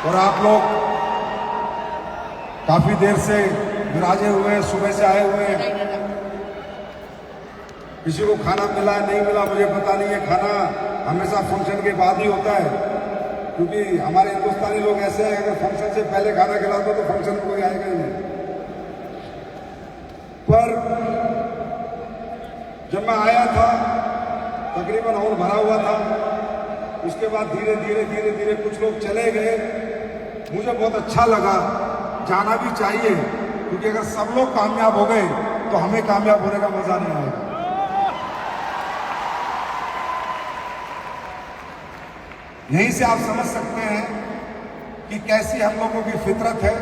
और आप लोग काफी देर से विराजे हुए हैं, सुबह से आए हुए हैं। किसी को खाना मिला नहीं मिला मुझे पता नहीं है। खाना हमेशा फंक्शन के बाद ही होता है, क्योंकि हमारे हिंदुस्तानी लोग ऐसे हैं, अगर फंक्शन से पहले खाना खिला दो तो फंक्शन में कोई आएगा ही नहीं। पर जब मैं आया था तकरीबन हॉल भरा हुआ था। उसके बाद धीरे धीरे कुछ लोग चले गए। मुझे बहुत अच्छा लगा, जाना भी चाहिए, क्योंकि अगर सब लोग कामयाब हो गए तो हमें कामयाब होने का मजा नहीं आएगा। यहीं से आप समझ सकते हैं कि कैसी हम लोगों की फितरत है,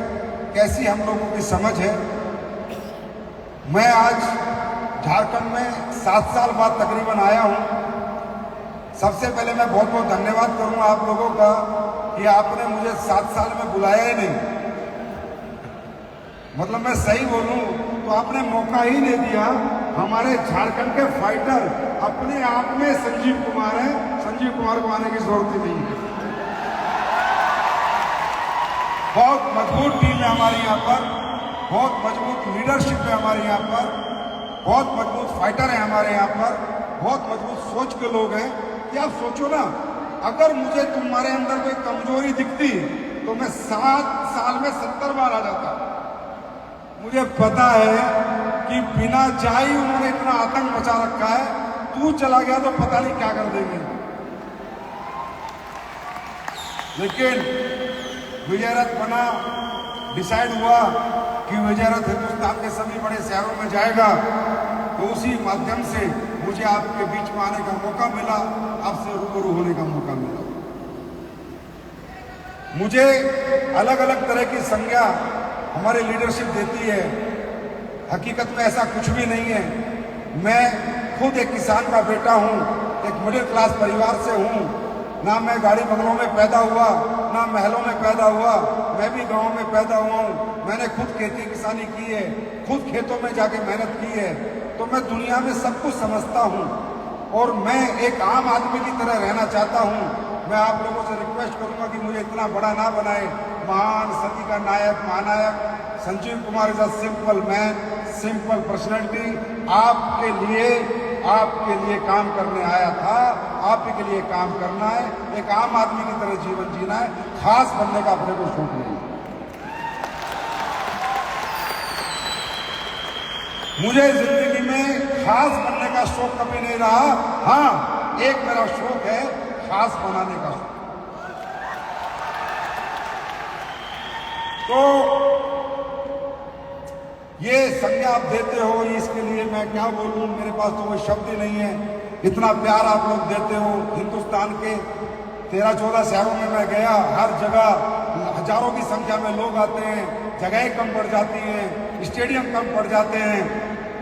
कैसी हम लोगों की समझ है। मैं आज झारखंड में 7 साल बाद तकरीबन आया हूं। सबसे पहले मैं बहुत बहुत धन्यवाद करूंगा आप लोगों का कि आपने मुझे 7 साल में बुलाया ही नहीं। मतलब मैं सही बोलूं तो आपने मौका ही नहीं दिया। हमारे झारखंड के फाइटर अपने आप में संजीव कुमार हैं, संजीव कुमार को आने की जरूरत ही नहीं है। बहुत मजबूत टीम है हमारे यहाँ पर, बहुत मजबूत लीडरशिप है हमारे यहाँ पर, बहुत मजबूत फाइटर है हमारे यहाँ पर, बहुत मजबूत सोच के लोग हैं। कि आप सोचो ना, अगर मुझे तुम्हारे अंदर कोई कमजोरी दिखती तो मैं 7 साल में 70 बार आ जाता। मुझे पता है कि बिना चाहे उन्होंने इतना आतंक मचा रखा है, तू चला गया तो पता नहीं क्या कर देंगे। लेकिन विजय रथ बना, डिसाइड हुआ कि विजय रथ हिंदुस्तान के सभी बड़े शहरों में जाएगा। तो उसी माध्यम से मुझे आपके बीच में आने का मौका मिला, आपसे रूबरू होने का मौका मिला। मुझे अलग अलग तरह की संज्ञा हमारी लीडरशिप देती है। हकीकत में ऐसा कुछ भी नहीं है। मैं खुद एक किसान का बेटा हूं, एक मिडिल क्लास परिवार से हूं। ना मैं गाड़ी बंगलों में पैदा हुआ, ना महलों में पैदा हुआ। मैं भी गांव में पैदा हुआ हूं। मैंने खुद खेती किसानी की है, खुद खेतों में जाके मेहनत की है। तो मैं दुनिया में सब कुछ समझता हूं और मैं एक आम आदमी की तरह रहना चाहता हूं। मैं आप लोगों से रिक्वेस्ट करूंगा कि मुझे इतना बड़ा ना बनाए। महान सदी का नायक, महानायक Sanjeev Kumar is a simple man, simple personality. आपके लिए काम करने आया था, आप ही के लिए काम करना है, एक आम आदमी की तरह जीवन जीना है। खास बनने का अपने को शौक नहीं। मुझे जिंदगी में खास बनने का शौक कभी नहीं रहा। हाँ, एक मेरा शौक है खास बनाने का। तो ये संज्ञा आप देते हो, इसके लिए मैं क्या बोलूं, मेरे पास तो कोई शब्द ही नहीं है। इतना प्यार आप लोग देते हो। हिंदुस्तान के 13-14 शहरों में मैं गया, हर जगह हजारों की संख्या में लोग आते हैं, जगहें कम पड़ जाती हैं, स्टेडियम कम पड़ जाते हैं।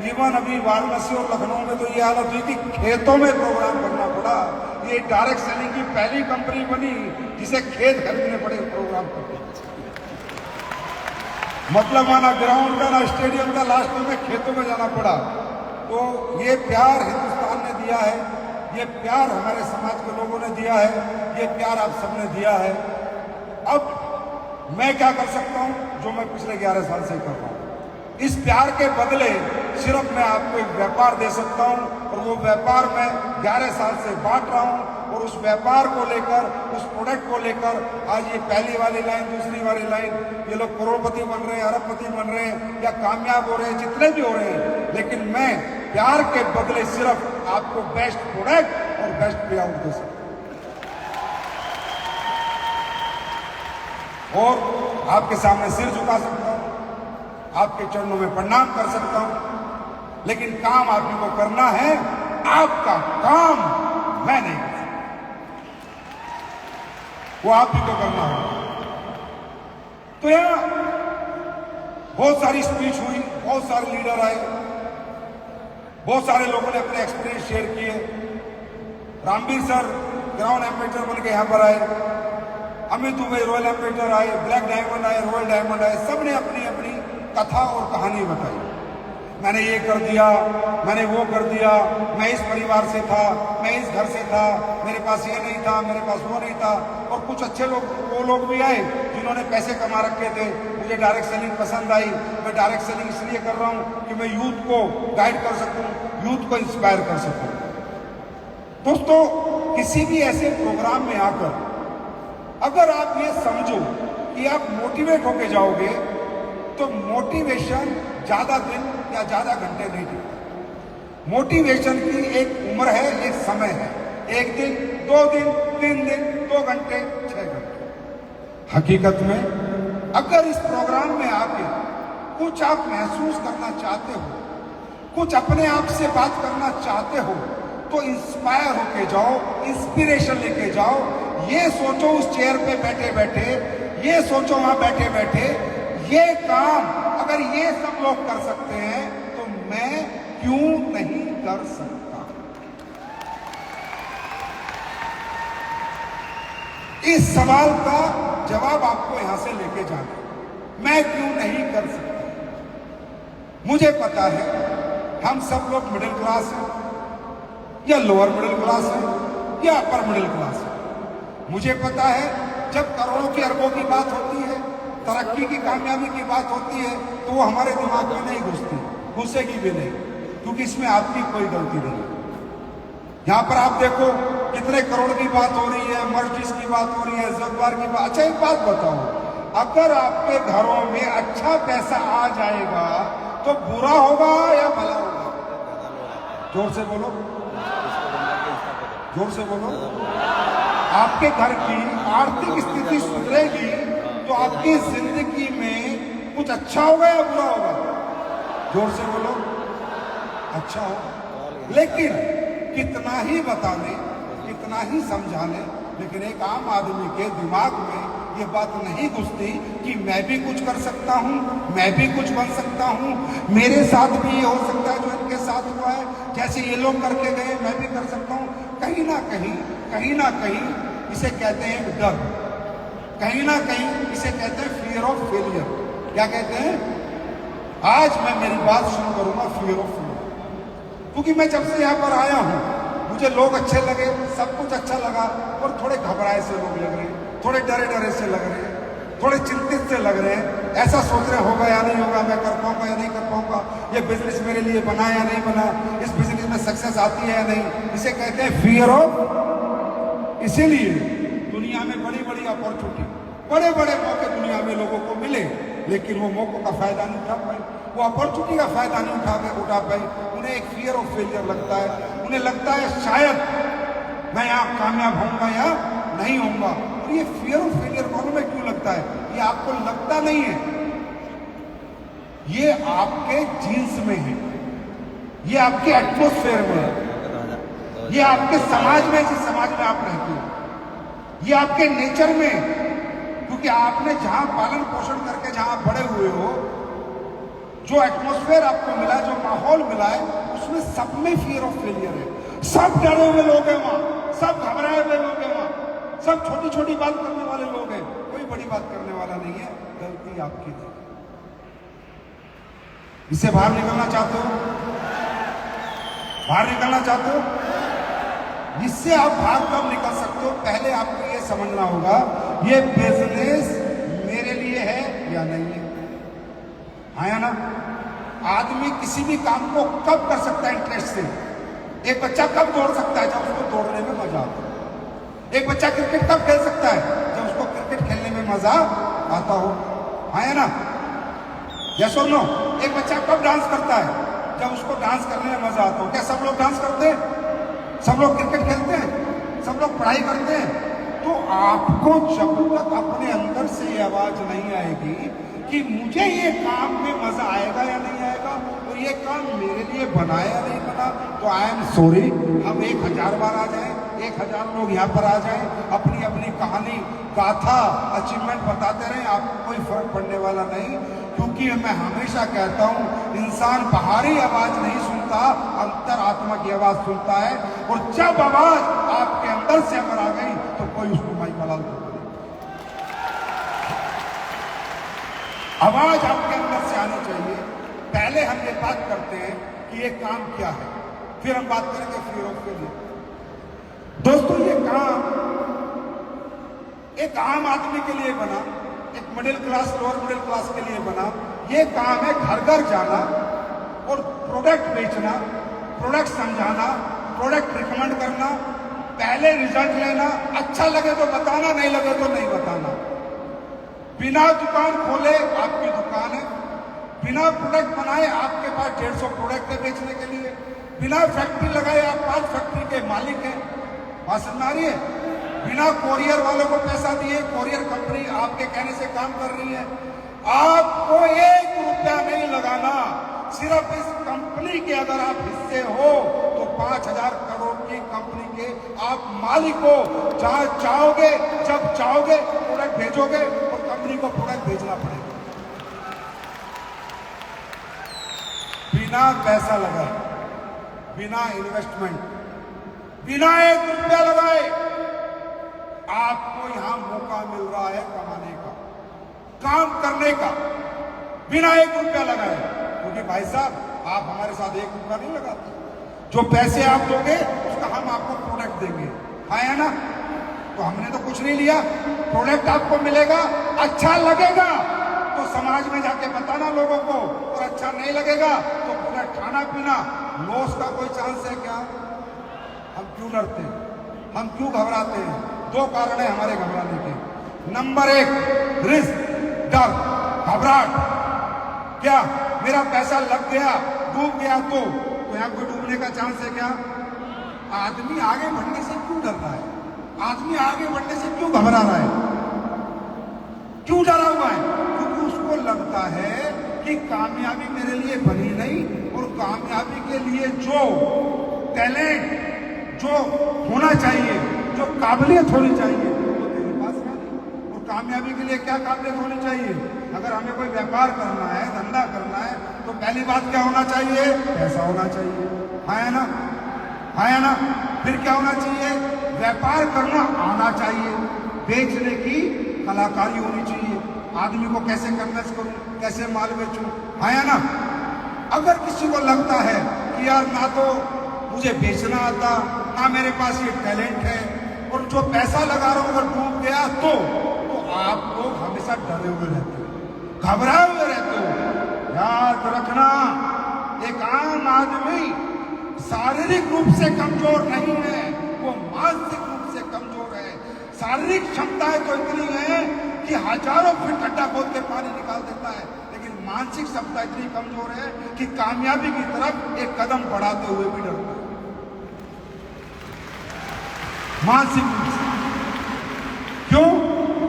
इवन अभी वाराणसी और लखनऊ में तो ये हालत हुई कि खेतों में प्रोग्राम करना पड़ा। ये डायरेक्ट सेलिंग की पहली कंपनी बनी जिसे खेत खरीदने पड़े प्रोग्राम करके। मतलब माना ग्राउंड का, ना स्टेडियम का, लास्ट में खेतों में जाना पड़ा। तो ये प्यार हिंदुस्तान ने दिया है, ये प्यार हमारे समाज के लोगों ने दिया है, ये प्यार आप सबने दिया है। अब मैं क्या कर सकता हूं जो मैं पिछले 11 साल से कर रहा हूं। इस प्यार के बदले सिर्फ मैं आपको एक व्यापार दे सकता हूं, और वो व्यापार मैं 11 साल से बांट रहा हूं। और उस व्यापार को लेकर, उस प्रोडक्ट को लेकर आज ये पहली वाली लाइन, दूसरी वाली लाइन, ये लोग करोड़पति बन रहे हैं, अरबपति बन रहे हैं या कामयाब हो रहे हैं, जितने भी हो रहे हैं। लेकिन मैं प्यार के बदले सिर्फ आपको बेस्ट प्रोडक्ट और बेस्ट पे आउट दे सकता हूं, और आपके सामने सिर झुका सकता हूं, आपके चरणों में प्रणाम कर सकता हूं। लेकिन काम आप ही को करना है, आपका काम मैं नहीं कर सकता, वो आप ही को करना होगा। तो यहां बहुत सारी स्पीच हुई, बहुत सारे लीडर आए, बहुत सारे लोगों ने अपने एक्सपीरियंस शेयर किए। रामवीर सर ग्राउंड एम्बेसडर बन के यहां पर आए, अमित दुबे रॉयल एम्बेसडर आए, ब्लैक डायमंड आए, रॉयल डायमंड आए, सबने अपनी अपनी कथा और कहानी बताई। मैंने ये कर दिया, मैंने वो कर दिया, मैं इस परिवार से था, मैं इस घर से था, मेरे पास ये नहीं था, मेरे पास वो नहीं था। और कुछ अच्छे लोग, वो लोग भी आए जिन्होंने पैसे कमा रखे थे। मुझे डायरेक्ट सेलिंग पसंद आई। मैं डायरेक्ट सेलिंग इसलिए कर रहा हूं कि मैं यूथ को गाइड कर सकूं, यूथ को इंस्पायर कर सकूं। दोस्तों, किसी भी ऐसे प्रोग्राम में आकर अगर आप ये समझो कि आप मोटिवेट होके जाओगे, तो मोटिवेशन ज्यादा दिन या ज्यादा घंटे नहीं टिकता। मोटिवेशन की एक उम्र है, एक समय है, 1 दिन, 2 दिन, 3 दिन, 2 घंटे, 6 घंटे। हकीकत में अगर इस प्रोग्राम में आके कुछ आप महसूस करना चाहते हो, कुछ अपने आप से बात करना चाहते हो, तो इंस्पायर होके जाओ, इंस्पिरेशन लेके जाओ। ये सोचो उस चेयर पे बैठे बैठे, ये सोचो वहां बैठे बैठे, ये काम अगर ये सब लोग कर सकते हैं तो मैं क्यों नहीं कर सकता। इस सवाल का जवाब आपको यहां से लेके जाना, मैं क्यों नहीं कर सकता। मुझे पता है हम सब लोग मिडिल क्लास हैं, या लोअर मिडिल क्लास है, या अपर मिडिल क्लास है। मुझे पता है जब करोड़ों की अरबों की बात होती है, तरक्की की, कामयाबी की बात होती है, तो वो हमारे दिमाग में नहीं घुसती, घुसेगी भी नहीं, क्योंकि इसमें आपकी कोई गलती नहीं। यहां पर आप देखो कितने करोड़ की बात हो रही है, मर्सिडीज की बात हो रही है, जगुआर की बात। अच्छा, एक बात बताओ, अगर आपके घरों में अच्छा पैसा आ जाएगा तो बुरा होगा या भला होगा? जोर से बोलो, जोर से बोलो। आपके घर की आर्थिक स्थिति सुधरेगी तो आपकी जिंदगी में कुछ अच्छा होगा या बुरा होगा? जोर से बोलो। अच्छा होगा। लेकिन कितना ही बता लें, कितना ही समझा लें, लेकिन एक आम आदमी के दिमाग में ये बात नहीं घुसती कि मैं भी कुछ कर सकता हूं, मैं भी कुछ बन सकता हूं, मेरे साथ भी ये हो सकता है जो इनके साथ हुआ है, जैसे ये लोग करके गए मैं भी कर सकता हूं। कहीं ना कहीं इसे कहते हैं डर, कहीं ना कहीं इसे कहते हैं फियर ऑफ फेलियर। क्या कहते हैं? आज मैं मेरी बात शुरू करूंगा फियर ऑफ फेलियर, क्योंकि मैं जब से यहां पर आया हूं मुझे लोग अच्छे लगे, सब कुछ अच्छा लगा, और थोड़े घबराए से लोग लग रहे हैं, थोड़े डरे डरे से लग रहे हैं, थोड़े चिंतित से लग रहे हैं, ऐसा सोच रहे होगा या नहीं होगा, मैं कर पाऊंगा या नहीं कर पाऊंगा, ये बिजनेस मेरे लिए बना या नहीं बना, इस बिजनेस में सक्सेस आती है या नहीं। इसे कहते हैं फियर ऑफ। इसीलिए दुनिया में बड़ी बड़ी अपॉर्चुनिटी, बड़े बड़े मौके दुनिया में लोगों को मिले, लेकिन वो मौकों का फायदा नहीं उठा पाए, वो अपॉर्चुनिटी का फायदा नहीं उठा पाए। उन्हें एक फियर ऑफ फेलियर लगता है, उन्हें लगता है शायद मैं यहाँ कामयाब होऊंगा या नहीं होऊंगा। और ये फियर ऑफ फेलियर मालूम है क्यों लगता है? ये आपको लगता नहीं है, ये आपके जीन्स में है, ये आपके एटमोस्फेयर में है, ये आपके समाज में, जिस समाज में आप रहते हो, ये आपके नेचर में, क्योंकि आपने जहां पालन पोषण करके जहां बड़े हुए हो, जो एटमॉस्फेयर आपको मिला, जो माहौल मिला है, उसमें सब में फियर ऑफ फेलियर है। सब डरे हुए लोग हैं वहां, सब घबराए हुए लोग हैं वहां, सब छोटी छोटी बात करने वाले लोग हैं, कोई बड़ी बात करने वाला नहीं है। गलती आपकी थी। इससे बाहर निकलना चाहते हो? बाहर निकलना चाहते हो? इससे आप बाहर कब निकल सकते हो? पहले आपको ये समझना होगा ये बिजनेस मेरे लिए है या नहीं है। हाँ ना? आदमी किसी भी काम को कब कर सकता है इंटरेस्ट से? एक बच्चा कब दौड़ सकता है? जब उसको दौड़ने में मजा आता है। एक बच्चा क्रिकेट कब खेल सकता है? जब उसको क्रिकेट खेलने में मजा आता हो। हाँ ना? यस और नो? एक बच्चा कब डांस करता है? जब उसको डांस करने में मजा आता हो। क्या सब लोग डांस करते हैं? सब लोग क्रिकेट खेलते हैं? सब लोग पढ़ाई करते हैं? तो आपको जब तक अपने अंदर से ये आवाज नहीं आएगी कि मुझे ये काम में मजा आएगा या नहीं आएगा, तो ये काम मेरे लिए बना या नहीं बना, तो आई एम सॉरी, हम 1000 बार आ जाएं, 1000 लोग यहाँ पर आ जाएं, अपनी अपनी कहानी, गाथा, अचीवमेंट बताते रहें, आपको कोई फर्क पड़ने वाला नहीं। क्योंकि मैं हमेशा कहता हूँ, इंसान बाहरी आवाज नहीं सुनता, अंतर आत्मा की आवाज सुनता है। और जब आवाज आपके अंदर से अगर आ गई तो कोई उसको माइक हलाल कर दे। आवाज आपके अंदर से आनी चाहिए। पहले हम ये बात करते हैं कि ये काम क्या है, फिर हम बात करेंगे फ्री ऑफ फेलियर। दोस्तों, ये काम एक आम आदमी के लिए बना, एक middle class, lower middle class के लिए बना। ये काम है घर घर जाना और प्रोडक्ट बेचना, प्रोडक्ट समझाना, प्रोडक्ट रिकमेंड करना, पहले रिजल्ट लेना, अच्छा लगे तो बताना, नहीं लगे तो नहीं बताना। बिना दुकान खोले आपकी दुकान है, बिना प्रोडक्ट बनाए आपके पास 150 प्रोडक्ट है बेचने के लिए, बिना फैक्ट्री लगाए आप 5 फैक्ट्री के मालिक हैं। बात समझ आ रही है? बिना कोरियर वालों को पैसा दिए कोरियर कंपनी आपके कहने से काम कर रही है। आपको 1 रुपया नहीं लगाना। सिर्फ इस कंपनी के अगर आप हिस्से हो तो 5,000 करोड़ की कंपनी के आप मालिक हो। जहां चाहोगे, जब चाहोगे प्रोडक्ट भेजोगे और कंपनी को प्रोडक्ट भेजना पड़ेगा बिना पैसा लगाए, बिना इन्वेस्टमेंट, बिना 1 रुपया लगाए। आपको यहां मौका मिल रहा है कमाने का, काम करने का, बिना 1 रुपया लगाए। क्योंकि भाई साहब, आप हमारे साथ 1 रुपया नहीं लगाते। जो पैसे आप दोगे उसका हम आपको प्रोडक्ट देंगे, है ना? तो हमने तो कुछ नहीं लिया, प्रोडक्ट आपको मिलेगा, अच्छा लगेगा तो समाज में जाके बताना लोगों को, और अच्छा नहीं लगेगा तो पूरा खाना पीना, लॉस का कोई चांस है क्या? हम क्यों डरते हैं, हम क्यों घबराते हैं? 2 कारण है हमारे घबराने के। नंबर 1, रिस्क, डर, घबराहट। क्या मेरा पैसा लग गया, डूब गया तो यहां कोई डूबने का चांस है क्या? आदमी आगे बढ़ने से क्यों डर रहा है? आदमी आगे बढ़ने से क्यों घबरा रहा है, क्यों डरा हुआ है? क्योंकि उसको लगता है कि कामयाबी मेरे लिए बनी नहीं, और कामयाबी के लिए जो टैलेंट, जो होना चाहिए, जो काबिलियत होनी चाहिए, वो तेरे पास है नहीं। और कामयाबी के लिए क्या काबिलियत होनी चाहिए? अगर हमें कोई व्यापार करना है, धंधा करना है, तो पहली बात क्या होना चाहिए? पैसा होना चाहिए, है ना? है ना? फिर क्या होना चाहिए? व्यापार करना आना चाहिए, बेचने की कलाकारी होनी चाहिए। आदमी को कैसे कन्वेंस करूं, कैसे माल बेचूं, है ना? अगर किसी को लगता है कि यार ना तो मुझे बेचना आता, ना मेरे पास ये टैलेंट है, और जो पैसा लगा रहा हूं अगर डूब गया तो आप लोग हमेशा डरे हुए रहते हो, घबराए हुए रहते हो। याद रखना, एक आम आदमी शारीरिक रूप से कमजोर नहीं है, वो मानसिक रूप से कमजोर है। शारीरिक क्षमताएं तो इतनी है कि हजारों फीट गड्ढा खोद के पानी निकाल देता है, लेकिन मानसिक क्षमता इतनी कमजोर है कि कामयाबी की तरफ एक कदम बढ़ाते हुए भी डरता है। मानसिक रूप से क्यों?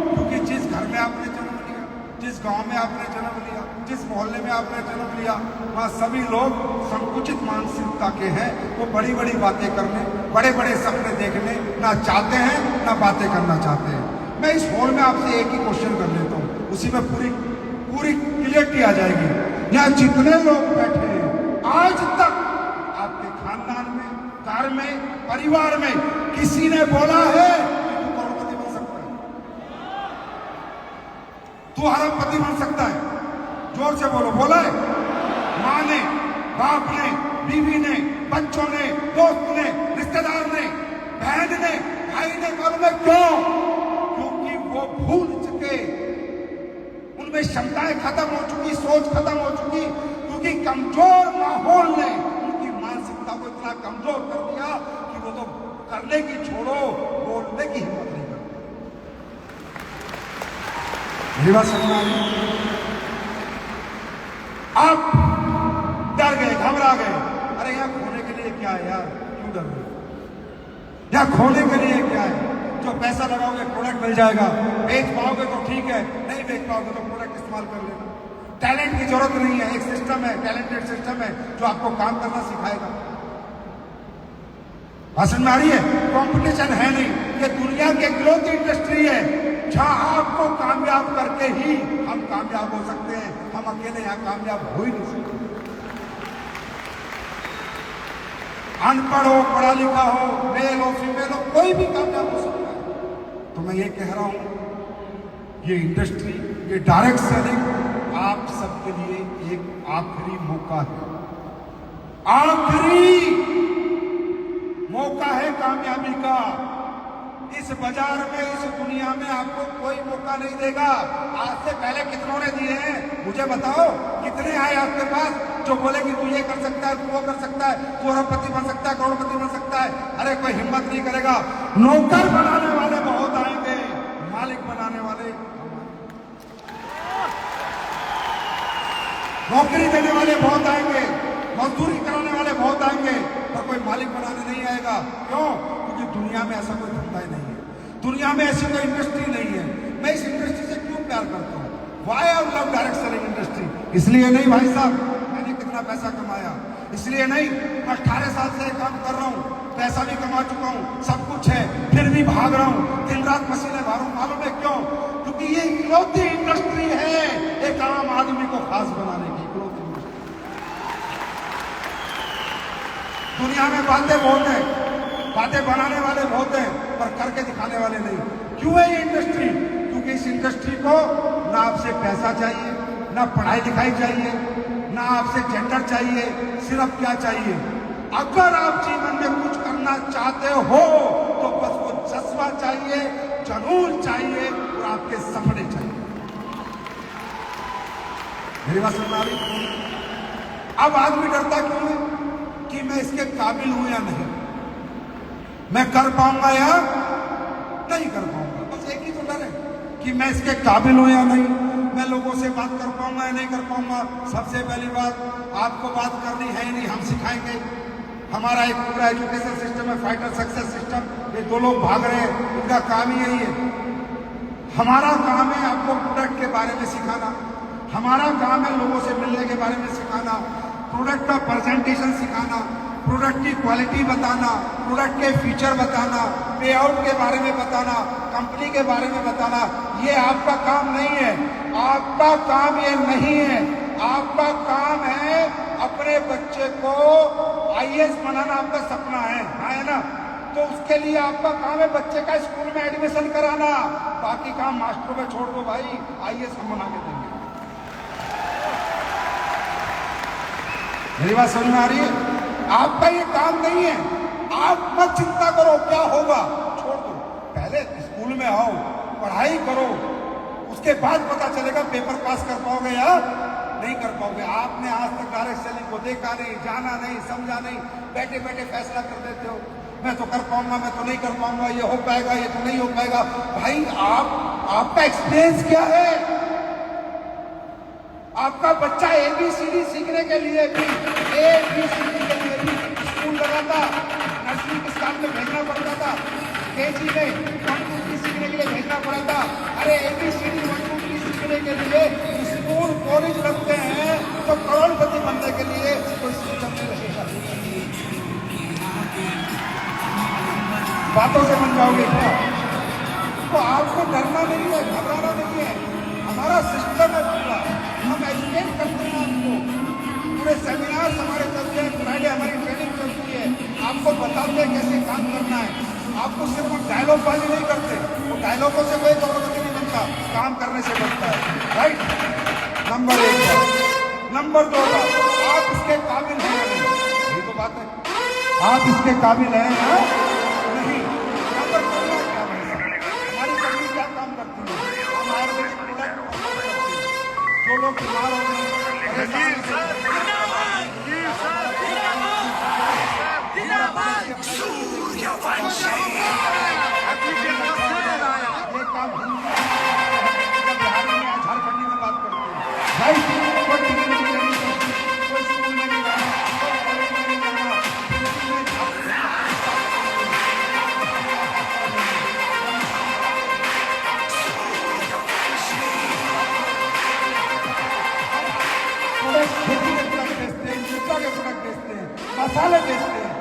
क्योंकि जिस घर में आपने जन्म लिया, जिस गांव में आपने जन्म लिया, जिस मोहल्ले में आपने जन्म लिया, वहां सभी लोग संकुचित मानसिकता के हैं। वो बड़ी बड़ी बातें करने, बड़े बड़े सपने देखने ना चाहते हैं, ना बातें करना चाहते हैं। मैं इस हॉल में आपसे एक ही क्वेश्चन कर लेता हूं, उसी में पूरी क्लियरिटी आ जाएगी। यहाँ जितने लोग बैठे हैं, आज तक आपके खानदान में, घर में, परिवार में किसी ने बोला है कि तू करोड़पति बन सकता है, तू अरबपति बन सकता है? जोर से बोलो, बोला है? माँ ने, बाप ने, बीवी ने, बच्चों ने, दोस्त ने, रिश्तेदार ने, बहन ने, भाई ने, मालूम है क्यों? क्योंकि वो भूल चुके, उनमें क्षमताएं खत्म हो चुकी, सोच खत्म हो चुकी, क्योंकि कमजोर माहौल ने उनकी मानसिकता को इतना कमजोर कर दिया कि वो तो करने की छोड़ो, बोलने की हिम्मत नहीं करते। ये बात समझना है? आप डर गए, घबरा गए, अरे यहाँ खोने के लिए क्या है यार, क्यों डर रहे? यहाँ खोने के लिए क्या है? जो पैसा लगाओगे प्रोडक्ट मिल जाएगा, बेच पाओगे तो ठीक है, नहीं बेच पाओगे तो प्रोडक्ट इस्तेमाल कर लेना। टैलेंट की जरूरत नहीं है, एक सिस्टम है, टैलेंटेड सिस्टम है जो आपको काम करना सिखाएगा। भाषण में आ रही है? कंपटीशन है नहीं, ये दुनिया की ग्रोथ इंडस्ट्री है, जहां आपको कामयाब करके ही हम कामयाब हो सकते हैं। हम अकेले यहां कामयाब हो ही नहीं सकते। अनपढ़ हो, पढ़ा लिखा हो, मेल हो, फीमेल हो, कोई भी कामयाब हो सकता है। तो मैं ये कह रहा हूं, ये इंडस्ट्री, ये डायरेक्ट सेलिंग आप सबके लिए एक आखिरी मौका है, आखिरी मौका है कामयाबी का। इस बाजार में, इस दुनिया में आपको कोई मौका नहीं देगा। आज से पहले कितनों ने दिए हैं मुझे बताओ? कितने आए आपके पास जो बोले कि तू ये कर सकता है, तू वो कर सकता है, तू अरबपति बन सकता है, करोड़पति बन सकता है? अरे कोई हिम्मत नहीं करेगा। नौकर बनाने वाले बहुत आएंगे, मालिक बनाने वाले, नौकरी देने वाले बहुत आएंगे, मजदूरी कराने वाले बहुत आएंगे, पर कोई मालिक बनाने नहीं आएगा। क्यों? क्योंकि दुनिया में ऐसा कोई धंधा ही नहीं है, दुनिया में ऐसी कोई इंडस्ट्री नहीं है। मैं इस इंडस्ट्री से क्यों प्यार करता हूँ? Why I love direct selling industry. इसलिए नहीं भाई साहब मैंने कितना पैसा कमाया, इसलिए नहीं, 18 साल से काम कर रहा हूँ, पैसा भी कमा चुका हूँ, सब कुछ है, फिर भी भाग रहा हूँ, दिन रात मशीनें मारूं। मालूम है क्यों? क्योंकि ये इकलौती इंडस्ट्री है एक आम आदमी को खास बनाने की, इकलौती इंडस्ट्री। दुनिया में बातें बहुत हैं, बातें बनाने वाले बहुत हैं, पर करके दिखाने वाले नहीं। क्यों है ये इंडस्ट्री? क्योंकि इस इंडस्ट्री को ना आपसे पैसा चाहिए, ना पढ़ाई लिखाई चाहिए, ना आपसे जेंडर चाहिए, सिर्फ क्या चाहिए? अगर आप जीवन में कुछ करना चाहते हो तो बस वो जज्बा चाहिए, जुनून चाहिए और आपके सपने चाहिए। मेरी बात सुनना आ रही? अब आदमी डरता क्यों है कि मैं इसके काबिल हूं या नहीं, मैं कर पाऊंगा या नहीं कर पाऊंगा। बस एक ही तो डर है कि मैं इसके काबिल हूं या नहीं, मैं लोगों से बात कर पाऊंगा या नहीं कर पाऊंगा। सबसे पहली बात, आपको बात करनी है ही नहीं, हम सिखाएंगे। हमारा एक पूरा एजुकेशन सिस्टम है, फाइटर सक्सेस सिस्टम। ये दो लोग भाग रहे हैं, इनका काम ही यही है। हमारा काम है आपको प्रोडक्ट के बारे में सिखाना, हमारा काम है लोगों से मिलने के बारे में सिखाना, प्रोडक्ट का प्रेजेंटेशन सिखाना, प्रोडक्ट की क्वालिटी बताना, प्रोडक्ट के फीचर बताना, पे आउट के बारे में बताना, कंपनी के बारे में बताना। ये आपका काम नहीं है, आपका काम ये नहीं है। आपका काम है अपने बच्चे को आईएएस बनाना, आपका सपना है ना? तो उसके लिए आपका काम है बच्चे का स्कूल में एडमिशन कराना, बाकी काम मास्टरों में छोड़ दो भाई, आईएएस हम बना के देंगे। मेरी बात समझ में आ रही है? आपका ये काम नहीं है, आप मत चिंता करो क्या होगा, छोड़ दो। पहले स्कूल में आओ, पढ़ाई करो, उसके बाद पता चलेगा पेपर पास कर पाओगे या नहीं कर पाओगे। आपने आज तक डायरेक्ट सेलिंग को देखा नहीं, जाना नहीं, समझा नहीं, बैठे बैठे फैसला कर देते हो, मैं तो कर पाऊंगा, मैं तो नहीं कर पाऊंगा, ये हो पाएगा, ये तो नहीं हो पाएगा। भाई आपका एक्सपीरियंस क्या है? आपका बच्चा ABCD सीखने के लिए भी, ABCD के लिए भी स्कूल लगा था, नर्सरी के स्टाफ में भेजना पड़ता था, KG में 1 2 3 सीखने के लिए भेजना पड़ा था। अरे ABCD 1 2 3 सीखने के लिए स्कूल कॉलेज लगते हैं, तो करोड़पति बनने के लिए कोई सिस्टम नहीं लगेगा। बातों से बन जाओगे क्या? तो आपको डरना नहीं है, घबराना नहीं है। हमारा सिस्टम है पूरा, हम एजुकेट करते हैं आपको, पूरे सेमिनार हमारे चलते हैं, फ्राइडे हमारी ट्रेनिंग चलती है, आपको बताते हैं कैसे काम करना है। आपको सिर्फ हम डायलॉग बाजी नहीं करते, वो डायलॉगों से कोई करोड़पति नहीं बनता, काम करने से बनता है। राइट? नंबर 1 बात। नंबर 2 बात, आप इसके काबिल हैं या नहीं, यही तो बात है। आप इसके काबिल हैं या नहीं? यहाँ पर करना क्या है? हमारी कंपनी क्या काम करती है? हम आयुर्वेदिक प्रोडक्ट करती है। जो लोग बीमार हो गए, झारखंडी में बात करते हैं भाई, कोई डिग्री नहीं करनी, कोई स्कूल में नहीं जाना, कोई कॉलेज में नहीं जाना, खेती के प्रोडक्ट बेचते हैं, जूता के प्रोडक्ट बेचते हैं, मसाले बेचते हैं।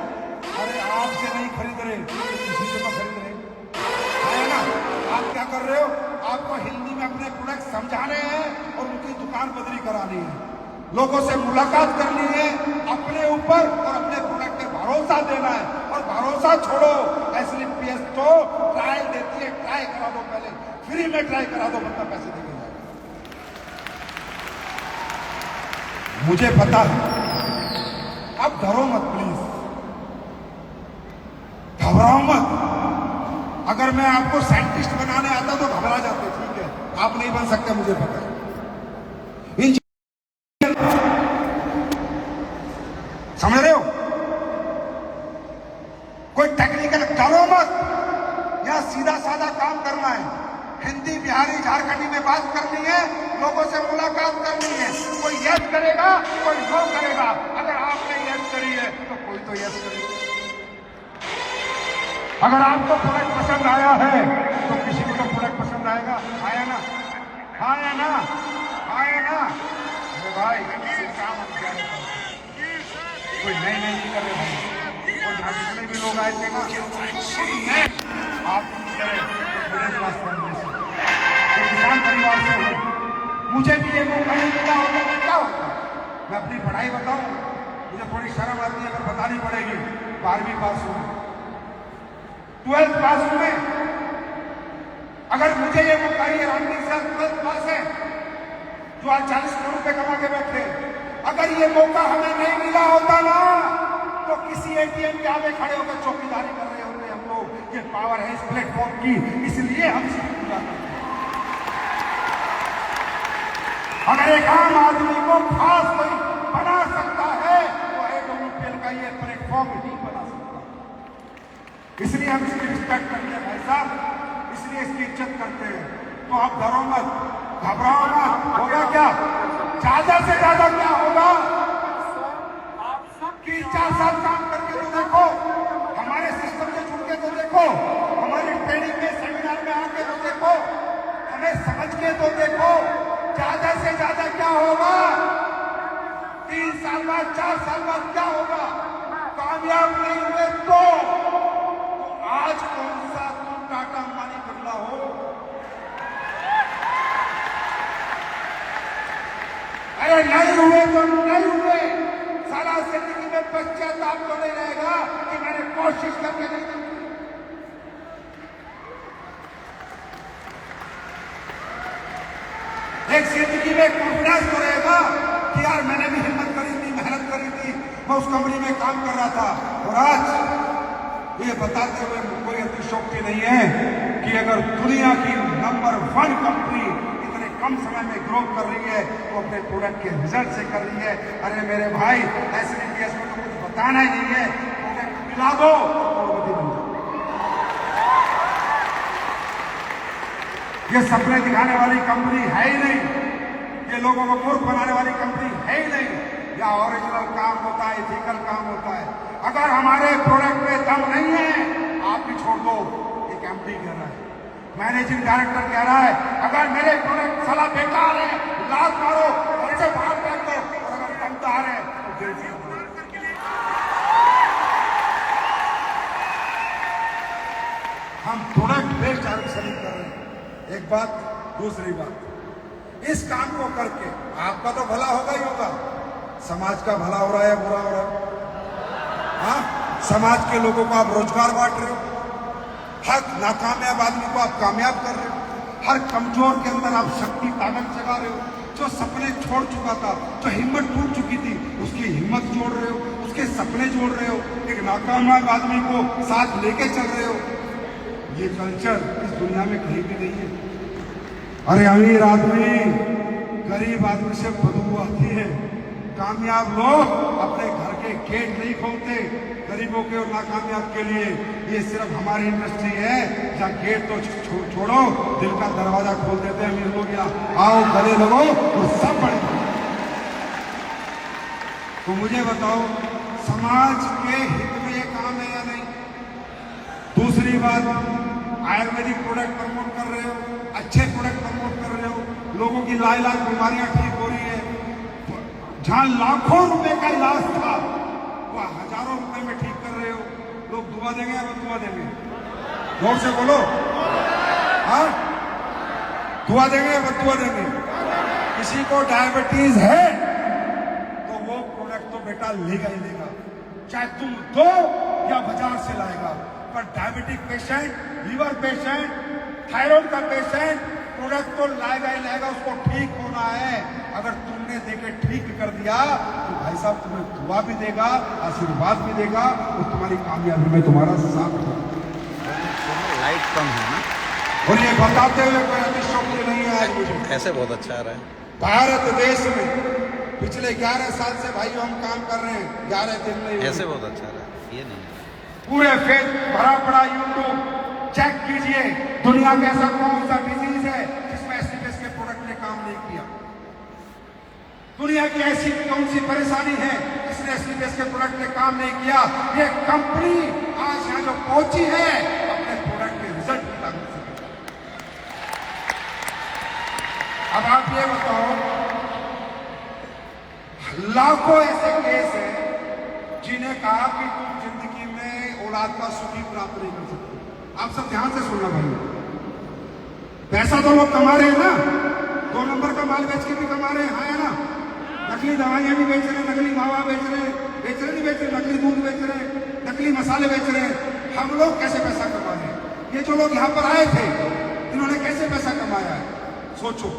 अरे आपसे नहीं खरीद रहे तो किसी से तो खरीद रहे है ना? आप क्या कर रहे हो? आपको हिंदी में अपने प्रोडक्ट समझा रहे हैं और उनकी दुकान बदली करानी है, लोगों से मुलाकात करनी है, अपने ऊपर और अपने प्रोडक्ट पे भरोसा देना है। और भरोसा छोड़ो, SLPS तो ट्रायल देती है, ट्राई करा दो, पहले फ्री में ट्राई करा दो, बंदा पैसे देके जाएगा। मुझे पता है। अब डरो मत प्लीज, घबराओ मत। अगर मैं आपको साइंटिस्ट बनाने आता तो घबरा जाते, ठीक है, आप नहीं बन सकते, मुझे पता है। समझ रहे हो? कोई टेक्निकल, डरो मत। यहां सीधा साधा काम करना है। हिंदी, बिहारी, झारखंडी में बात करनी है, लोगों से मुलाकात करनी है। कोई यस करेगा, कोई नो करेगा। अगर आपने यस करी है तो कोई तो यस करेगा। अगर आपको प्रोडक्ट पसंद आया है तो किसी को तो प्रोडक्ट पसंद आएगा। आया ना? आया ना? आया ना? अरे भाई, काम कोई नए नए नहीं कर रहे भाई। और जहाँ जितने भी लोग आए थे ना, आप किसान परिवार से हूँ, मुझे भी ये मौका नहीं मिला होगा तो क्या होता। मैं अपनी पढ़ाई बताऊं, मुझे थोड़ी शर्म आती है, अगर बतानी पड़ेगी। 12वीं पास हूँ, 12th पास हूँ मैं। अगर मुझे ये मौका, ये रणवीर सर 12th पास है जो आज 40 करोड़ रुपए कमा के बैठे, अगर ये मौका हमें नहीं मिला होता ना तो किसी एटीएम के आगे खड़े होकर चौकीदारी कर रहे होते हम लोग। ये पावर है इस प्लेटफॉर्म की, इसलिए हम पूरा करते हैं। अगर एक आम आदमी को खास कोई बना सकता है तो AWPL का ये प्लेटफॉर्म नहीं बना सकता। इसलिए हम इसकी रिस्पेक्ट करते हैं भाई साहब, इसलिए इसकी इज्जत करते हैं। तो आप डरो मत, घबराओ मत। होगा क्या? ज्यादा से ज्यादा क्या होगा? 3-4 साल काम करके तो देखो, हमारे सिस्टम से जुड़ के तो देखो, हमारी ट्रेनिंग में, सेमिनार में आके तो देखो, हमें समझ के तो देखो। ज्यादा से ज्यादा क्या होगा? 3 साल बाद, 4 साल बाद क्या होगा? कामयाब नहीं हुए तो आज कौन सा तुम टाटा अंबानी बिरला हो? अरे नहीं हुए तो नहीं हुए। सारा जिंदगी में पश्चाताप तो नहीं रहेगा कि मैंने कोशिश करके नहीं की। एक जिंदगी में कॉन्फिडेंस तो रहेगा कि यार मैंने भी हिम्मत करी थी, मेहनत करी थी, मैं उस कंपनी में काम कर रहा था। और आज ये बताते हुए कोई अतिशयोक्ति नहीं है कि अगर दुनिया की नंबर 1 कंपनी इतने कम समय में ग्रोथ कर रही है तो अपने प्रोडक्ट के रिजल्ट से कर रही है। अरे मेरे भाई, ऐसे में तो कुछ बताना ही नहीं है, प्रोडक्ट मिला दो और करोड़पति बन जाओ। ये सपने दिखाने वाली कंपनी है ही नहीं, ये लोगों को मूर्ख बनाने वाली कंपनी है ही नहीं। या ओरिजिनल काम होता है, इथिकल काम होता है। अगर हमारे प्रोडक्ट में दम नहीं है, आप भी छोड़ दो। एक एमडी कह रहा है, मैनेजिंग डायरेक्टर कह रहा है, अगर मेरे प्रोडक्ट साला बेकार है, लात मारो, घर से बाहर फेंक दो। और अगर दमदार है तो दिल से हम प्रोडक्ट बेस्ड सर्विस कर रहे हैं। एक बात, दूसरी बात, इस काम को करके आपका तो भला होगा ही होगा, समाज का भला हो रहा है, बुरा हो रहा है। हाँ, समाज के लोगों को आप रोजगार बांट रहे हो, हर नाकामयाब आदमी को आप कामयाब कर रहे हो, हर कमजोर के अंदर आप शक्ति, ताकत जगा रहे हो। जो सपने छोड़ चुका था, जो हिम्मत टूट चुकी थी, उसकी हिम्मत जोड़ रहे हो, उसके सपने जोड़ रहे हो, एक नाकामयाब आदमी को साथ लेके चल रहे हो। ये कल्चर इस दुनिया में कहीं भी नहीं है। अरे अमीर आदमी गरीब आदमी से बदबू आती है। कामयाब लोग अपने घर के गेट नहीं खोलते गरीबों के और नाकामयाब के लिए। ये सिर्फ हमारी इंडस्ट्री है जहाँ गेट तो छोड़ो, दिल का दरवाजा खोल देते हैं अमीर लोग। यहाँ आओ, गले लगो और सब बढ़। तो मुझे बताओ, समाज के हित में ये काम है या नहीं? दूसरी बात, आयुर्वेदिक प्रोडक्ट प्रमोट कर रहे हो, अच्छे प्रोडक्ट प्रमोट कर रहे हो, लोगों की लाइलाज बीमारियां ठीक हो रही है। जहां लाखों रुपए का इलाज था वह हजारों रुपए में ठीक कर रहे हो। लोग दुआ देंगे या दुआ देंगे? जोर से बोलो। हाँ, दुआ देंगे या दुआ देंगे? किसी को डायबिटीज है तो वो प्रोडक्ट तो बेटा लेगा ही लेगा, चाहे तुम दो या बाजार से लाएगा। पर diabetic patient, liver patient, thyroid का पेशेंट प्रोडक्ट प्रोडक्ट तो लाएगा ही लाएगा, उसको ठीक होना है। अगर तुमने देके ठीक कर दिया तो भाई साहब तुम्हें दुआ भी देगा, आशीर्वाद भी देगा और तुम्हारी कामयाबी में तुम्हारा साथ होगा। लाइट कम है ना, और ये बताते हुए कोई अतिशयोक्ति नहीं है। आज मुझे ऐसे बहुत अच्छा आ रहा है। भारत देश में पिछले 11 साल से भाइयों हम काम कर रहे हैं, 11 दिन नहीं हुए। ऐसे बहुत अच्छा आ रहा है, ये नहीं पूरे फेस भरा पड़ा यूट्यूब चेक कीजिए, दुनिया में ऐसा कौन सा डिजीज है जिसमें एसलीपीएस के प्रोडक्ट ने काम नहीं किया? दुनिया की ऐसी कौन सी परेशानी है जिसने एसलीपीएस के प्रोडक्ट ने काम नहीं किया? ये कंपनी आज यहाँ जो पहुंची है अपने प्रोडक्ट के रिजल्ट की ताकत से। अब आप ये बताओ, लाखों ऐसे केस हैं जिन्हें कहा कि तुम जिंदगी में औलाद का सुखी प्राप्त नहीं कर सकते। आप सब ध्यान से सुनना भाई, पैसा तो लोग कमा रहे हैं ना, 2 नंबर का माल बेच के भी कमा रहे हैं, है ना? नकली दवाइयां भी बेच रहे हैं, नकली मावा बेच रहे हैं, नकली दूध बेच रहे हैं, नकली मसाले बेच रहे हैं। हम लोग कैसे पैसा कमा रहे हैं? ये जो लोग यहाँ पर आए थे इन्होंने कैसे पैसा कमाया है? सोचो,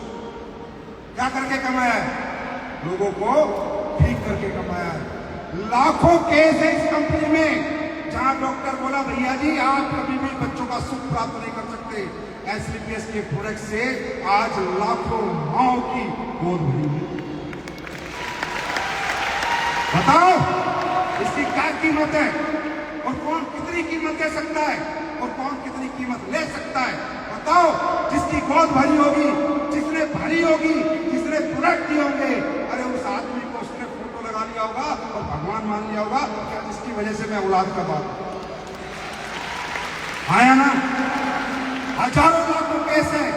क्या करके कमाया है? लोगों को ठीक करके कमाया है। लाखों केस है इस कंपनी में जहां डॉक्टर बोला भैया जी आप कभी भी बच्चों का सुख प्राप्त नहीं कर सकते। एसलीपीएस के प्रोडक्ट से आज लाखों माओ की गोद भरी है। बताओ इसकी क्या कीमत है और कौन कितनी कीमत दे सकता है और कौन कितनी कीमत ले सकता है? बताओ, जिसकी गोद भरी होगी, जिसने भरी होगी, जिसने प्रोडक्ट दिए होंगे, अरे उस आदमी को उसने फोटो लगा लिया होगा और भगवान मान लिया होगा क्या जिसकी वजह से मैं औलाद का बाप आया ना। हजारों लाखों केस है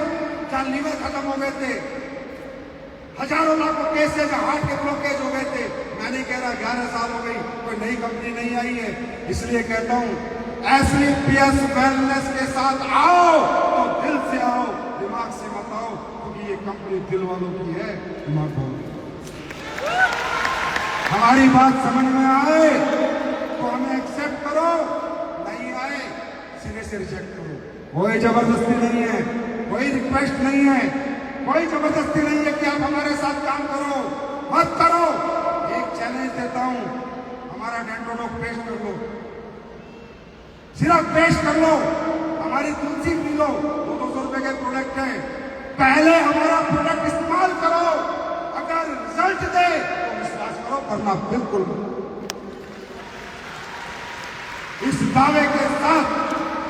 जहां लीवर खत्म हो गए थे, हजारों लाखों केस है जहां हार्ट के ब्लॉकेज हो गए थे। मैं नहीं कह रहा 11 साल हो गई, कोई नई कंपनी नहीं आई है, इसलिए कहता हूं एसलीपीएस वेलनेस के साथ आओ तो दिल से आओ, दिमाग से मत आओ, क्योंकि ये कंपनी दिल वालों की है, दिमाग वालों की। हमारी बात समझ में आए तो हमें एक्सेप्ट करो, नहीं आए सिरे से रिजेक्ट करो। कोई जबरदस्ती नहीं है, कोई रिक्वेस्ट नहीं है, कोई जबरदस्ती नहीं है कि आप हमारे साथ काम करो, मत करो। एक चैलेंज देता हूं, हमारा डेंटोडॉक पेश कर लो, सिर्फ पेश कर लो, हमारी तुलसी पी लो, 200 रुपए के प्रोडक्ट है, पहले हमारा प्रोडक्ट इस्तेमाल करो, अगर रिजल्ट दे तो विश्वास करो, वरना बिल्कुल। इस दावे के साथ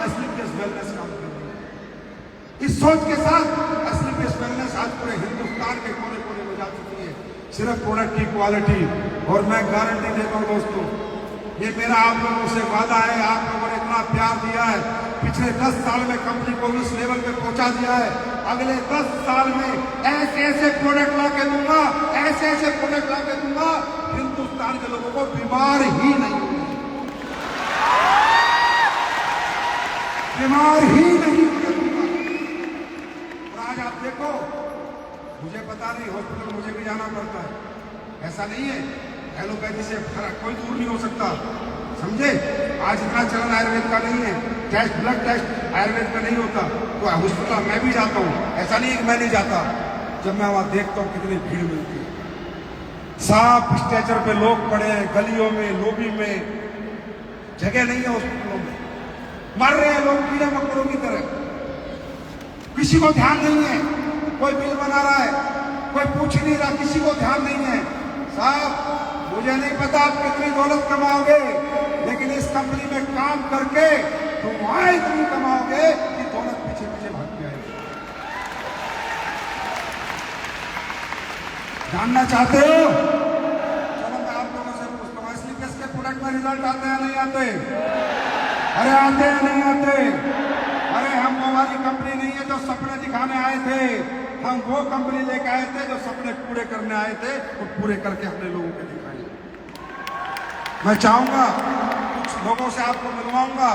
एसलीपीएस वेलनेस काम कर रही है, इस सोच के साथ एसलीपीएस वेलनेस आज पूरे हिंदुस्तान के कोने कोने में जा चुकी है, सिर्फ प्रोडक्ट की क्वालिटी। और मैं गारंटी देता हूं दोस्तों, ये मेरा आप लोगों से वादा है, आप लोगों ने इतना प्यार दिया है, पिछले 10 साल में कंपनी को इस लेवल पे पहुंचा दिया है, अगले 10 साल में ऐसे ऐसे प्रोडक्ट ला के दूंगा, ऐसे ऐसे प्रोडक्ट ला के दूंगा, हिंदुस्तान के लोगों को बीमार ही नहीं होगी, बीमार ही नहीं करूंगा। और आज आप देखो, मुझे पता नहीं, हॉस्पिटल मुझे भी जाना पड़ता है, ऐसा नहीं है एलोपैथी से कोई दूर नहीं हो सकता, समझे? आज इतना चलन आयुर्वेद का नहीं है, टेस्ट ब्लड टेस्ट आयुर्वेद का नहीं होता, तो हॉस्पिटल मैं भी जाता हूँ, ऐसा नहीं है कि मैं नहीं जाता। जब मैं वहां देखता हूँ कितनी भीड़ मिलती है, सांप स्ट्रेचर पे लोग पड़े हैं, गलियों में, लोबी में, जगह नहीं है हॉस्पिटलों में, मर रहे हैं लोग कीड़े मकोड़ों की तरह, किसी को ध्यान नहीं है, कोई बिल बना रहा है, कोई पूछ नहीं रहा, किसी को ध्यान नहीं है। साहब मुझे नहीं पता आप कितनी दौलत कमाओगे, लेकिन इस कंपनी में काम करके दुआएं इतनी कमाओगे कि दौलत पीछे पीछे भाग के आएगी। जानना चाहते हो? चलो मैं आप लोगों से पूछता हूँ, एसलीपीएस के प्रोडक्ट में रिजल्ट आते हैं नहीं आते? अरे आते हैं नहीं आते? अरे हम वो वाली कंपनी नहीं है जो सपने दिखाने आए थे, हम वो कंपनी लेके आए थे जो सपने पूरे करने आए थे और पूरे करके हमने लोगों को दिखाए। मैं चाहूंगा कुछ लोगों से आपको मिलवाऊंगा,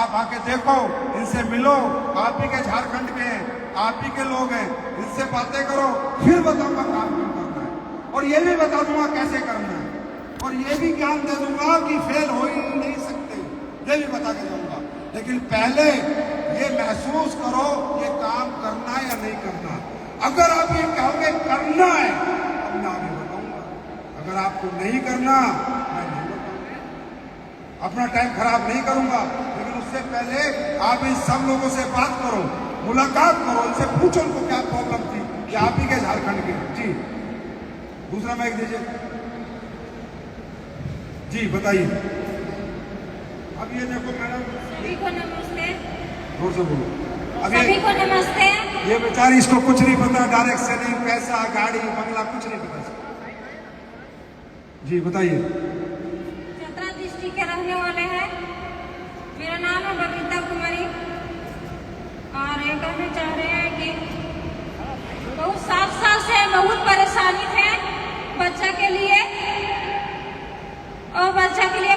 आप आके देखो, इनसे मिलो, आप ही के झारखंड के हैं, आप ही के लोग हैं, इनसे बातें करो, फिर बताऊंगा काम क्यों करना है, और ये भी बता दूंगा कैसे करना है, और ये भी ज्ञान दे दूंगा कि फेल हो ही नहीं सकते, ये भी बता के जाऊंगा। लेकिन पहले ये महसूस करो ये काम करना या नहीं करना। अगर आप ये कहोगे करना है तो मैं आगे बताऊंगा, अगर आपको नहीं करना मैं नहीं बताऊंगा, अपना टाइम खराब नहीं करूंगा। लेकिन उससे पहले आप इन सब लोगों से बात करो, मुलाकात करो, इनसे पूछो उनको क्या प्रॉब्लम थी कि आप ही के झारखंड के। जी दूसरा माइक दीजिए जी, बताइए। अब ये देखो मैडम, सभी को नमस्ते। जोर से बोलो। अब सभी को नमस्ते। ये बेचारी, इसको कुछ नहीं पता, डायरेक्ट सेलिंग, पैसा, गाड़ी, बंगला कुछ नहीं पता इसको। जी बताइए। चतरा डिस्ट्रिक्ट के रहने वाले हैं। मेरा नाम है बबीता कुमारी और ये कहना चाह रहे हैं कि बहुत 7 साल से बहुत परेशानी थे बच्चा के लिए, और बच्चा के लिए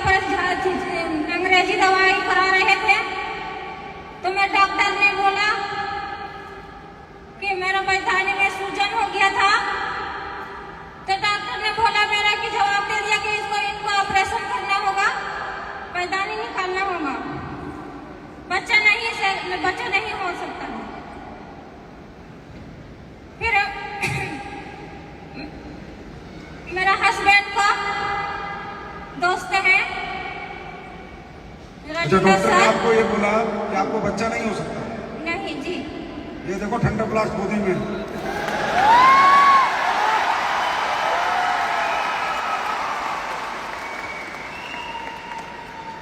अंग्रेजी दवाई करा रहे थे। तो मैं डॉक्टर ने बोला कि मेरा पैदानी में सूजन हो गया था। तो डॉक्टर ने बोला मेरा कि जवाब दे दिया कि इनको ऑपरेशन करना होगा, पैदानी निकालना होगा, बच्चा नहीं हो सकता है। फिर मेरा हस्बैंड का दोस्त है। अच्छा, डॉक्टर ने आपको ये बोला कि आपको बच्चा नहीं हो सकता? नहीं जी। ये देखो ठंडा ब्लास्ट गोदी में।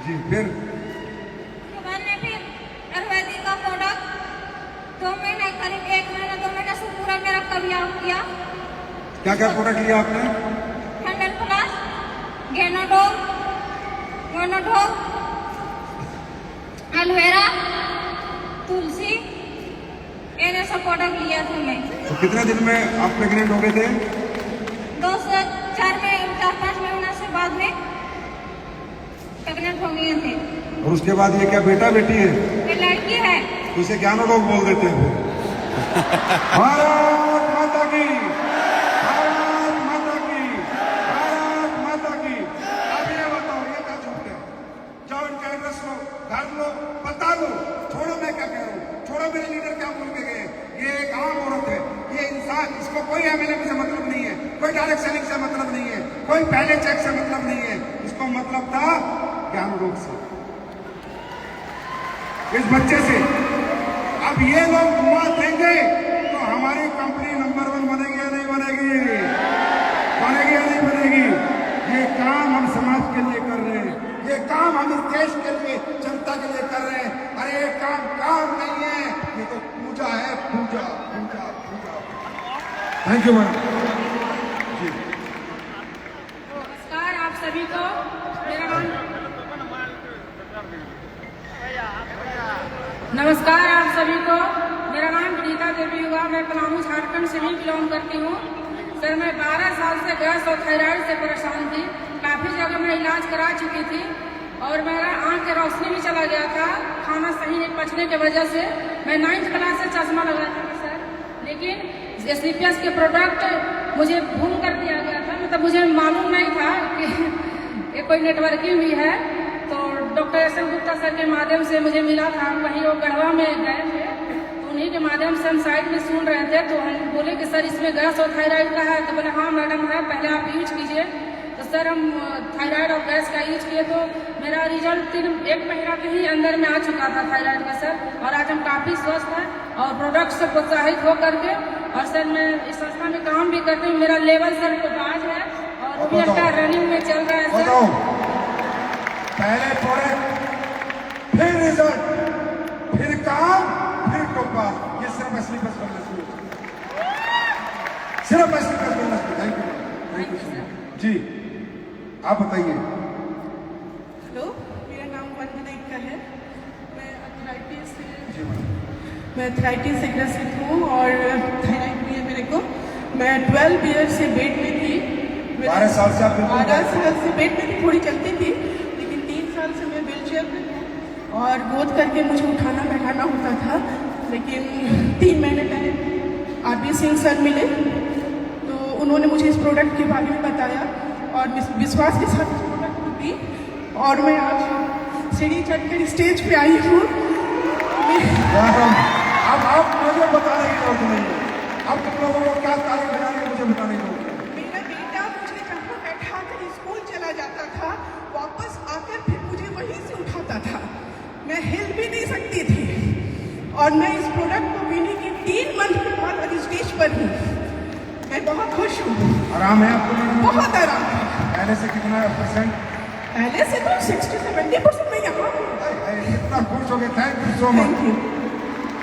जी फिर मैंने फिर आयुर्वेदिक का प्रोडक्ट 2 महीने, करीब 1 महीना 2 महीना से पूरा मेरा कब्जा किया। क्या क्या प्रोडक्ट लिया आपने? 100+ गेनोडोल, मोनोडोल, एलोवेरा, तुलसी, ये सब प्रोडक्ट लिया था मैं। तो कितने दिन में आप प्रेग्नेंट हो गए थे? 2 से 4-5 महीना से बाद में प्रेग्नेंट हो गए थे। और उसके बाद ये क्या बेटा बेटी है? ये लड़की है। तो इसे ज्ञानोडोल बोल देते हैं। भारत माता की, भारत माता की, भारत माता की। अब ये बताओ, ये क्या झूठ है? जाओ इनका एड्रेस लो, घर लो, बता लो। छोड़ो, मैं क्या कह रहा हूँ, छोड़ो मेरे लीडर क्या बोल के गए। ये एक आम औरत है, ये इंसान, इसको कोई एमएलए से मतलब नहीं है, कोई डायरेक्ट सेलिंग से मतलब नहीं है, कोई पहले चेक से मतलब नहीं है। इसको मतलब था ज्ञानोडोल से, इस बच्चे से। अब ये लोग घुमा देंगे तो हमारी कंपनी नंबर 1 बनेगी या नहीं बनेगी? बनेगी या नहीं बनेगी? ये काम हम समाज के लिए कर रहे हैं, ये काम हम इस देश के लिए, जनता के लिए कर रहे हैं। अरे ये काम नहीं है, ये तो पूजा है, पूजा पूजा पूजा। थैंक यू मैडम जी। नमस्कार आप सभी को। मेरा नाम नमस्कार आप सभी को। मेरा नाम गीता देवी हुआ। मैं पलामू झारखंड से ही बिलोंग करती हूँ। सर मैं 12 साल से गैस और थायराइड से परेशान थी। काफ़ी जगह मैं इलाज करा चुकी थी और मेरा आँख की रोशनी भी चला गया था खाना सही नहीं पचने की वजह से। मैं 9th क्लास से चश्मा लगाती थी सर, लेकिन SCPS के प्रोडक्ट मुझे भूल कर दिया गया था। मतलब मुझे मालूम नहीं था कि ये कोई नेटवर्किंग भी है। तो डॉक्टर एस.एन. गुप्ता सर के माध्यम से मुझे मिला था, वहीं वो गढ़वा में गए थे, तो उन्हीं के माध्यम से हम साइड में सुन रहे थे। तो हम बोले कि सर इसमें गैस और थायराइड का है। तो बोले हाँ मैडम है, पहले आप यूज कीजिए। तो सर हम थायराइड और गैस का यूज किए तो मेरा रिजल्ट 1 महीना के ही अंदर में आ चुका था थायराइड का सर। और आज हम काफ़ी स्वस्थ हैं और प्रोडक्ट से प्रोत्साहित हो करके। और सर मैं इस संस्था में काम भी करती हूँ। मेरा लेवल सर तो बाज है और भी अच्छा रनिंग में चल रहा है सर। पहले प्रोडक्ट, फिर रिजल्ट, फिर काम, फिर टोपा। ये सिर्फ असली बस करना चाहिए, सिर्फ असली बस करना चाहिए। थैंक यू सर जी। आप बताइए। हेलो, मेरा नाम वंदना इक्का है। मैं अर्थराइटिस से ग्रसित हूँ और थायराइड भी है मेरे को। मैं 12 ईयर से बेड में थी। 12 साल से आप 12 साल से बेड में थी, थोड़ी चलती थी, लेकिन 3 साल से मैं व्हीलचेयर में हूँ और गोद करके मुझे उठाना बैठाना होता था। लेकिन 3 महीने पहले RB सिंह सर मिले तो उन्होंने मुझे इस प्रोडक्ट के बारे में बताया और विश्वास के साथ इस प्रोडक्ट को दी और मैं आज सीढ़ी चढ़कर स्टेज पे आई हूँ। अब आप मुझे बताने की जरूरत नहीं है, अब तुम लोगों को क्या तारीफ लगानी है मुझे बताने दो। मेरा बेटा मुझे जहाँ बैठा कर स्कूल चला जाता था, वापस आकर फिर मुझे वहीं से उठाता था। मैं हिल भी नहीं सकती थी और मैं इस प्रोडक्ट को पीने की 3 मंथ के बाद अभी स्टेज पर हूँ। मैं बहुत खुश हूँ। आराम है आपको मैडम? बहुत आराम है। पहले से कितना परसेंट? पहले से तो 60-70% मैं यहाँ हूँ। इतना खुश हो गए। Thank you so much. Thank you.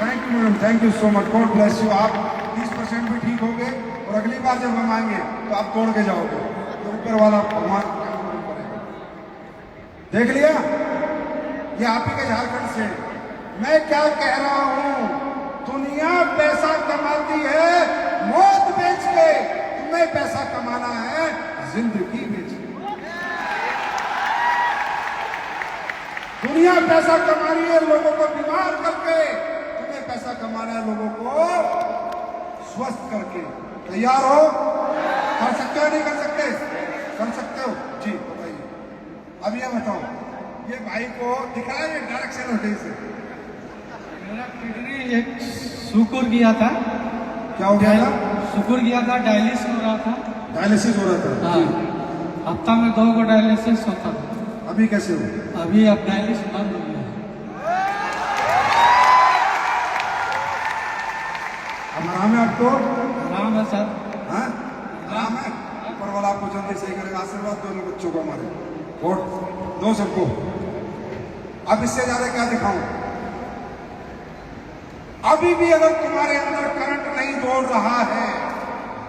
Thank you madam, thank you so much. God bless you. आप 30% भी ठीक हो गए और अगली बार जब हम आएंगे तो आप तोड़ के जाओगे। तो ऊपर वाला भगवान करेगा। देख लिया, ये आप ही के झारखंड से। मैं क्या कह रहा हूं, दुनिया पैसा कमाती है मौत बेच के, तुम्हें पैसा कमाना है जिंदगी बेच के। दुनिया पैसा कमा रही है लोगों को बीमार करके, तुम्हें पैसा कमाना है लोगों को स्वस्थ करके। तैयार हो? कर सकते हो नहीं कर सकते? कर सकते हो जी, बताइए। अब ये बताओ, ये भाई को दिखा है डायरेक्शन हटे से? मेरा किडनी एक सुकुर गया था। क्या हो गया था? सुकुर गया था, डायलिसिस हो रहा था। डायलिसिस हो रहा था? हाँ, हफ्ता में 2 को डायलिसिस होता था। अभी कैसे हो? अभी अब डायलिसिस बंद हो गया। अब आराम है आपको? आराम है सर। हाँ आराम है। ऊपर वाला आपको जल्दी सही करेगा। आशीर्वाद दो इन बच्चों को हमारे, वोट दो सबको। अब इससे ज्यादा क्या दिखाऊं? अभी भी अगर तुम्हारे अंदर करंट नहीं दौड़ रहा है,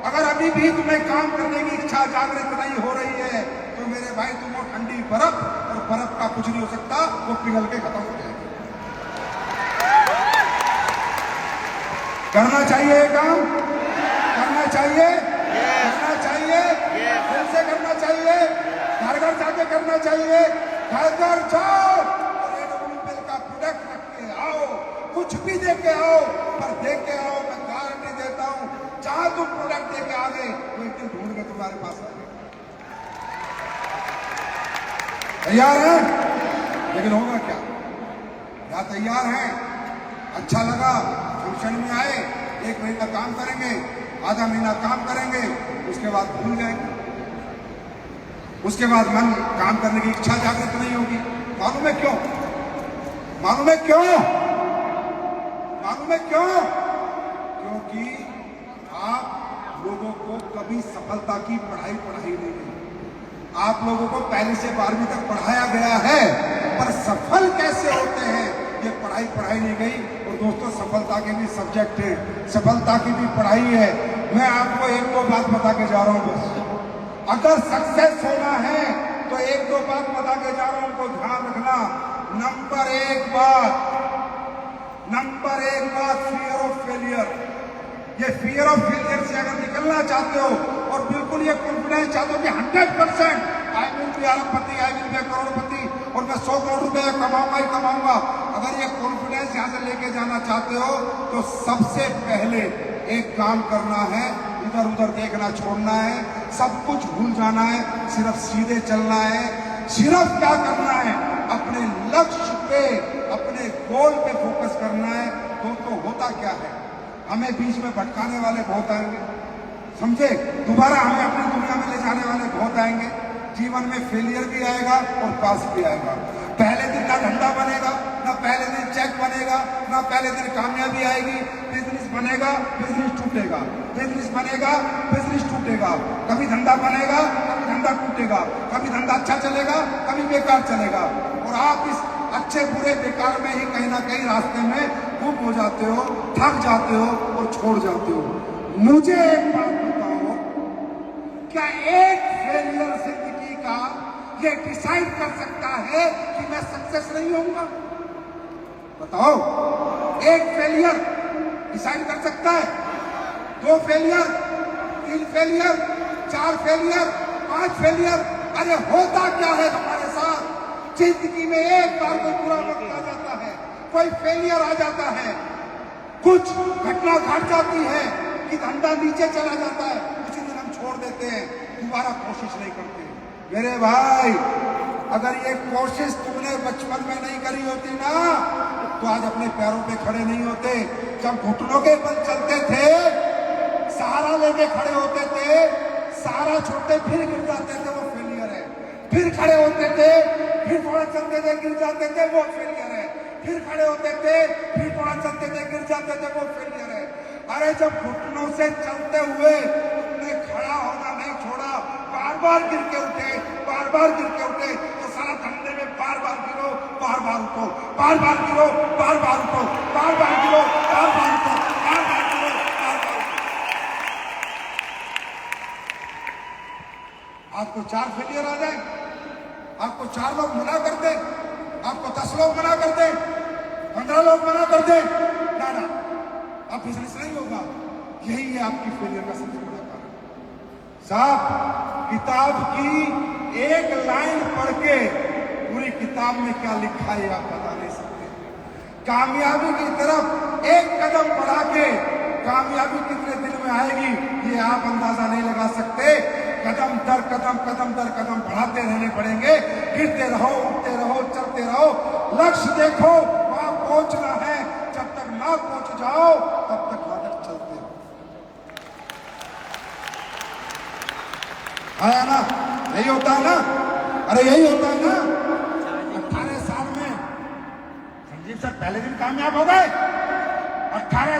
अगर अभी भी तुम्हें काम करने की इच्छा जागृत नहीं हो रही है, तो मेरे भाई तुम वो ठंडी बर्फ, और बर्फ का कुछ नहीं हो सकता, वो पिघल के खत्म हो जाएगी। करना चाहिए ये काम, करना चाहिए, करना चाहिए, दिल से करना चाहिए, घर घर जाके करना चाहिए। घर घर जाओ और AWL का प्रोडक्ट रख के आओ, कुछ भी दे के आओ, पर दे के आओ। मैं गारंटी देता हूं, जहां तुम प्रोडक्ट दे के आ गए, वो एक दिन ढूंढ के तुम्हारे पास आ गए। तैयार है? लेकिन होगा क्या? या तैयार है? अच्छा लगा, फंक्शन में आए, 1 महीना काम करेंगे, आधा महीना काम करेंगे, उसके बाद भूल जाएंगे। उसके बाद मन काम करने की इच्छा जागृत नहीं होगी। मालूम है क्यों? मालूम है क्यों? मालूम है क्यों? क्योंकि आप लोगों को कभी सफलता की पढ़ाई पढ़ाई नहीं गई। आप लोगों को पहली से 12वीं तक पढ़ाया गया है, पर सफल कैसे होते हैं ये पढ़ाई पढ़ाई नहीं गई। और दोस्तों, सफलता के भी सब्जेक्ट है, सफलता की भी पढ़ाई है। मैं आपको 1-2 बात बता के जा रहा हूं बस। अगर सक्सेस होना है तो 1-2 बात बता के जा रहा हूं, उनको ध्यान रखना। नंबर 1 बात फियर ऑफ फेलियर। ये फियर ऑफ फेलियर से अगर निकलना चाहते हो और बिल्कुल ये कॉन्फिडेंस चाहते हो कि 100% आई विल बी अरबपति, आई विल बी करोड़पति और मैं 100 करोड़ रुपए कमाऊंगा ही कमाऊंगा, अगर ये कॉन्फिडेंस यहां से लेके जाना चाहते हो तो सबसे पहले एक काम करना है, इधर उधर देखना छोड़ना है, सब कुछ भूल जाना है, सिर्फ सीधे चलना है। सिर्फ क्या करना है? अपने लक्ष्य पे, अपने गोल पे फोकस करना है। तो होता क्या है, हमें बीच में भटकाने वाले बहुत आएंगे, समझे? दोबारा हमें अपनी दुनिया में ले जाने वाले बहुत आएंगे। जीवन में फेलियर भी आएगा और पास भी आएगा। पहले दिन ना धंधा बनेगा, ना पहले दिन चेक बनेगा, ना पहले दिन कामयाबी आएगी। बिजनेस बनेगा, बिजनेस टूटेगा, बिजनेस बनेगा, बिजनेस टूटेगा। कभी धंधा बनेगा, कभी धंधा टूटेगा, कभी धंधा अच्छा चलेगा, कभी बेकार चलेगा। और आप इस अच्छे बुरे बेकार में ही कहीं ना कहीं रास्ते में गुम हो जाते हो, थक जाते हो और छोड़ जाते हो। मुझे एक बात बताओ, क्या एक फेलियर जिंदगी का ये डिसाइड कर सकता है कि मैं सक्सेस नहीं होऊंगा? बताओ, एक फेलियर डिसाइड कर सकता है? 2 फेलियर, 3 फेलियर, 4 फेलियर, 5 फेलियर? अरे होता क्या है हमारे साथ? जिंदगी में एक बार कोई बुरा वक्त आ जाता है, कोई फेलियर आ जाता है, कुछ घटना घट जाती है कि धंधा नीचे चला जाता है, उसी दिन हम छोड़ देते हैं, दोबारा कोशिश नहीं करते। मेरे भाई, अगर ये कोशिश तुमने बचपन में नहीं करी होती ना, तो आज अपने पैरों पे खड़े नहीं होते। जब घुटनों के बल चलते थे करके खड़े होते थे, सारा छोड़ते फिर गिर जाते थे, वो फेलियर है। फिर खड़े होते थे, फिर थोड़ा चलते थे, गिर जाते थे, वो फेलियर है। फिर खड़े होते थे, फिर थोड़ा चलते थे, गिर जाते थे, वो फेलियर है। अरे जब घुटनों से चलते हुए तुमने खड़ा होना नहीं छोड़ा, बार बार गिर के उठे, बार बार गिर के उठे, तो सारा धंधे में बार बार गिरो, बार बार उठो, बार बार गिरो, बार बार उठो, बार बार गिरो, बार बार उठो, बार बार गिरो, बार बार उठो। आपको 4 फेलियर आ जाए, आपको 4 लोग मना कर दे, आपको 10 लोग मना कर दे, 15 लोग मना कर दे, ना आप बिजनेस नहीं होगा। यही है आपकी फेलियर का सबसे बड़ा कारण। साहब, किताब की एक लाइन पढ़ के पूरी किताब में क्या लिखा है आप बता नहीं सकते। कामयाबी की तरफ एक कदम बढ़ा के कामयाबी कितने दिन में आएगी ये आप अंदाजा नहीं लगा सकते। कदम दर कदम बढ़ाते रहने पड़ेंगे। गिरते रहो, उठते रहो, चलते रहो, लक्ष्य देखो, वहां पहुंचना है। जब तक ना पहुंच जाओ तब तक आदत चलते रहो। आया ना? यही होता है ना? अरे यही होता है ना? 18 साल में संजीव सर पहले दिन कामयाब हो गए। 18